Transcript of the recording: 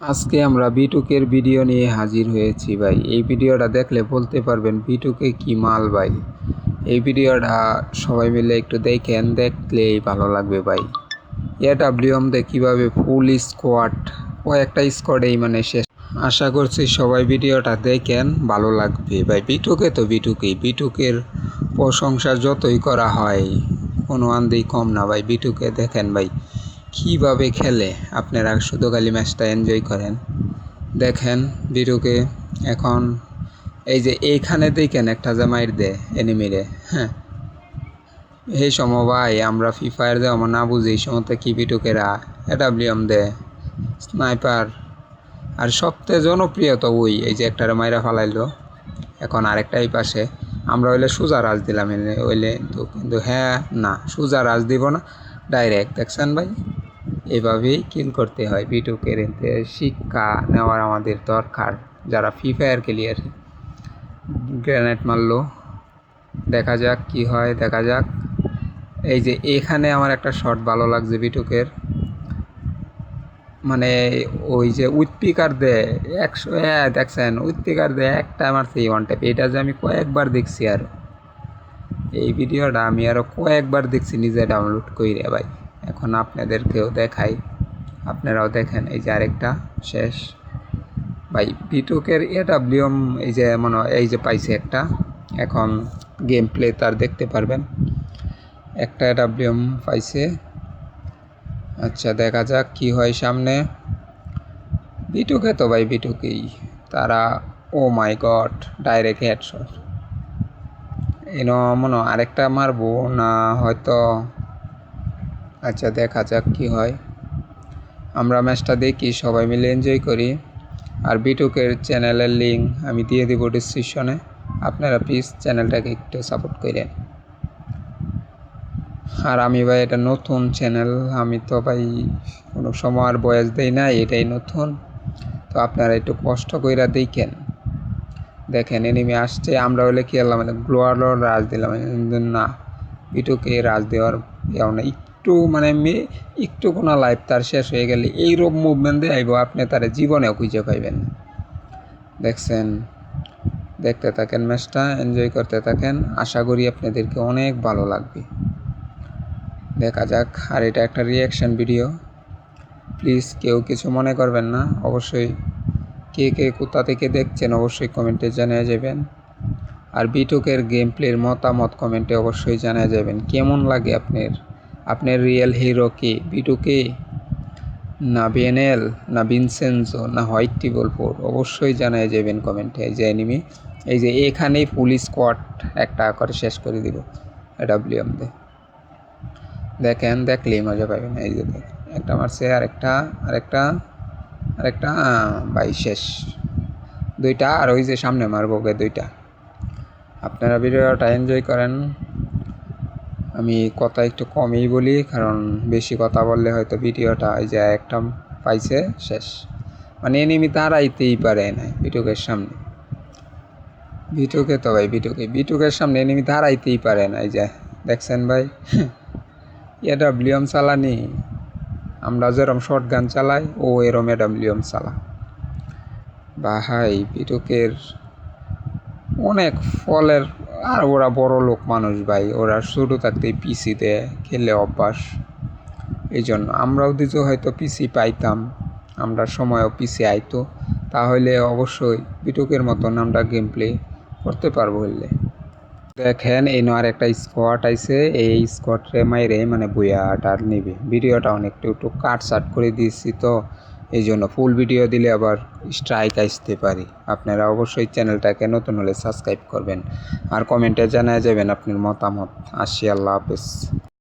আজকে আমরা বিটুকের ভিডিও নিয়ে হাজির হয়েছি ভাই। এই ভিডিওটা দেখলে বলতে পারবেন বিটুকে কি মাল ভাই। এই ভিডিওটা সবাই মিলে একটু দেখেন, দেখলেই ভালো লাগবে ভাই। এডাব্লিউএমতে কীভাবে ফুল স্কোয়াড কয়েকটা স্কোয়াডেই শেষ। আশা করছি সবাই ভিডিওটা দেখেন, ভালো লাগবে ভাই। বিটুকে তো বিটুকের প্রশংসা যতই করা হয় কোনো আন্দেই কম না ভাই। বিটুকে দেখেন ভাই কীভাবে খেলে, আপনারা শুধু খালি ম্যাচটা এনজয় করেন। দেখেন বিটুকে এখন এই যে এইখানে দেখেন একটা যে মাইর দেয় এনিমিরে, হ্যাঁ এই সময় ভাই আমরা ফ্রি ফায়ার দেওয়া না বুঝি এই সময়তে কি বিটুকেরা এডাব্লিউএম দেয় স্নাইপার। আর সবথেকে জনপ্রিয় তো ওই এই যে একটারে মাইরা ফালাইলো, এখন আরেকটাই পাশে। আমরা হইলে সোজা রাজ দিলাম হইলে, কিন্তু হ্যাঁ না সোজা রাজ দিব না, ডাইরেক্ট। দেখছেন ভাই এভাবেই কিল করতে হয়। বিটুকের শিক্ষা নেওয়ার আমাদের দরকার। যারা ফ্রি ফায়ার খেলি আর গ্রেনেড মারলো, দেখা যাক কি হয়, দেখা যাক। এই যে এখানে আমার একটা শট ভালো লাগছে বিটুকের, ওই যে উইথপিকার দেয় 100, দেখছেন উইথপিকার দেয় একটা মারছে ওয়ান ট্যাপ। এটা যে আমি কয়েকবার দেখছি, আর এই ভিডিওটা আমি আরও কয়েকবার দেখছি নিজে ডাউনলোড করে ভাই। এখন আপনাদেরকেও দেখাই, আপনারাও দেখেন। এই যে আরেকটা শেষ ভাই বিটুকের এডাব্লিউএম এই যে এই যে পাইছে একটা, এখন গেম প্লে তার দেখতে পারবেন। একটা এডাব্লিউএম পাইছে। আচ্ছা দেখা যাক কি হয় সামনে। বিটুকে তো ভাই বিটুকেই তারা। ও মাই গড, ডাইরেক্ট হেডশট। আরেকটা মারবো না হয়তো। আচ্ছা দেখা যাক কি হয়। আমরা ম্যাচটা দেখি, সবাই মিলে এনজয় করি। আর বিটুকের চ্যানেলের লিঙ্ক আমি দিয়ে দেব ডিসক্রিপশনে, আপনারা প্লিজ চ্যানেলটাকে একটু সাপোর্ট করেন। আর আমি ভাই এটা নতুন চ্যানেল, আমি তো ভাই কোনো সময় আর বয়স দেই না, এটাই নতুন। তো আপনারা একটু কষ্ট কইরা দেখেন। দেখেন এনিমি আসছে, আমরা হলে কি আল্লাহ গ্লোয়াল রাজ দিলাম, না বিটুকে রাজ দেওয়ার একটু কোনো লাইফ তার শেষ হয়ে গেলে এইরকম মুভমেন্ট দিয়ে আইব, আপনি তার জীবনেও খুঁজে পাইবেন। দেখছেন, দেখতে থাকেন ম্যাচটা, এনজয় করতে থাকেন। আশা করি আপনাদেরকে অনেক ভালো লাগবে। দেখা যাক। আর এটা একটা রিয়াকশান ভিডিও, প্লিজ কেউ কিছু মনে করবেন না। অবশ্যই কে কে কোথা থেকে দেখছেন অবশ্যই কমেন্টে জানিয়ে যাবেন। আর বিটুকের গেম প্লের মতামত কমেন্টে অবশ্যই জানিয়ে যাবেন। কেমন লাগে আপনার রিয়েল হিরো কে, বিটুকে না বিএনএল না ভিনসেনজো না হোয়াইট টেবল ফোর, অবশ্যই জানিয়ে যাবেন কমেন্টে। এই যে এনিমি, এই যে এখানেই ফুল স্কোয়াড একটা করে শেষ করে দিব এডাব্লিউএম দিয়ে। দেখেন, দেখলেই মজা পাবেন। এই যে দেখেন একটা মারছে, আরেকটা ভাই শেষ দুইটা। আর ওই যে সামনে মারবো দুইটা। আপনারা ভিডিওটা এনজয় করেন। আমি কথা একটু কমই বলি, কারণ বেশি কথা বললে হয়তো ভিডিওটা এই যে একটা পাইছে শেষ। এনিমি দাঁড়াইতেই পারে না বিটুকের সামনে। বিটুকে তো ভাই বিটুকের সামনে এনিমি দাঁড়াইতেই পারে না। এই যে দেখছেন ভাই এডাব্লিউএম চালানি, আমরা যেরকম শর্ট গান চালাই ও এরম এডাব্লিউএম চালা ভাই। বিটুকের অনেক ফলের। আর ওরা বড় লোক মানুষ ভাই, ওরা শুরু থাকতেই পিসিতে খেলে অভ্যাস। এই জন্য আমরাও দিতে হয়তো পিসি পাইতাম, আমরা সময়ও পিসি আইতো, তাহলে অবশ্যই বিটুকের মতন আমরা গেম প্লে করতে পারবো হইলে। দেখেন এই আর একটা স্কোয়াড আইছে, এই স্কোয়াডে মাইরে বইয়াটা নেবে। ভিডিওটা একটু কাট করে দিয়েছি, তো এই জন্য ফুল ভিডিও দিলে আবার স্ট্রাইক আসতে পারে। আপনারা অবশ্যই চ্যানেলটাকে নতুন হলে সাবস্ক্রাইব করবেন, আর কমেন্টে জানিয়ে যাবেন আপনার মতামত। আসি, আল্লাহ হাফেজ।